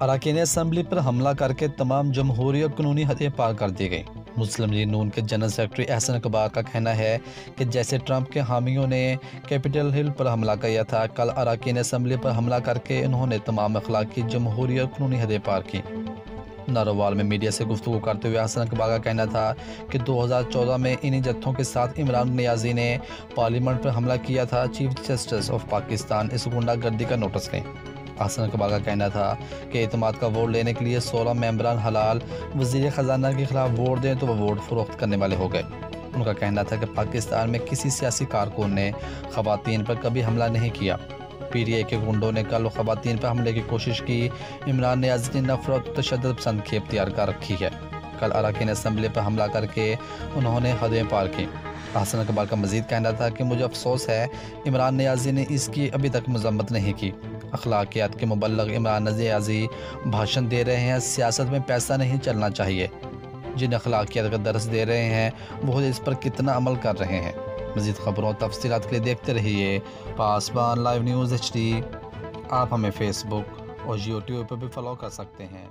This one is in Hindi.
अरकान असम्बली पर हमला करके तमाम जमहूरी और कानूनी हदें पार कर दी गई। मुस्लिम लीग नून के जनरल सेक्रेटरी एहसन इकबाल का कहना है कि जैसे ट्रंप के हामियों ने कैपिटल हिल पर हमला किया था, कल अरकान असम्बली पर हमला करके उन्होंने तमाम अखलाकी, जमहूरी और कानूनी हदें पार की। नारोवाल में मीडिया से गुफ्तगू करते हुए एहसन इकबाल का कहना था कि 2014 में इन्हीं जत्थों के साथ इमरान नियाजी ने पार्लियामेंट पर हमला किया था। चीफ जस्टिस ऑफ पाकिस्तान इस गुंडागर्दी का नोटिस लें। एहसन इकबाल का कहना था कि एतमाद का वोट लेने के लिए 16 मेंबरान हलाल वज़ीर ख़जाना के खिलाफ वोट दें तो वह वोट फ़रोख्त करने वाले हो गए। उनका कहना था कि पाकिस्तान में किसी सियासी कारकुन ने ख़वातीन पर कभी हमला नहीं किया। PTI के गुंडों ने कल ख़वातीन पर हमले की कोशिश की। इमरान नियाज़ी ने नफ़रत तशद्दुद पसंद की इख्तियार कर रखी है। कल अरकान असम्बली पर हमला करके उन्होंने हदें पार की। एहसन इकबाल का मज़ीद कहना था कि मुझे अफसोस है इमरान नियाज़ी ने इसकी अभी तक मज़म्मत नहीं की। अखलाकियात के मुबल्लिग इमरान नियाज़ी भाषण दे रहे हैं, सियासत में पैसा नहीं चलना चाहिए। जिन अखलाकियात का दर्स दे रहे हैं वो इस पर कितना अमल कर रहे हैं। मज़ीद ख़बरों और तफसीलात के लिए देखते रहिए पासबान लाइव न्यूज़ HD। आप हमें फ़ेसबुक और YouTube पर भी फॉलो कर सकते हैं।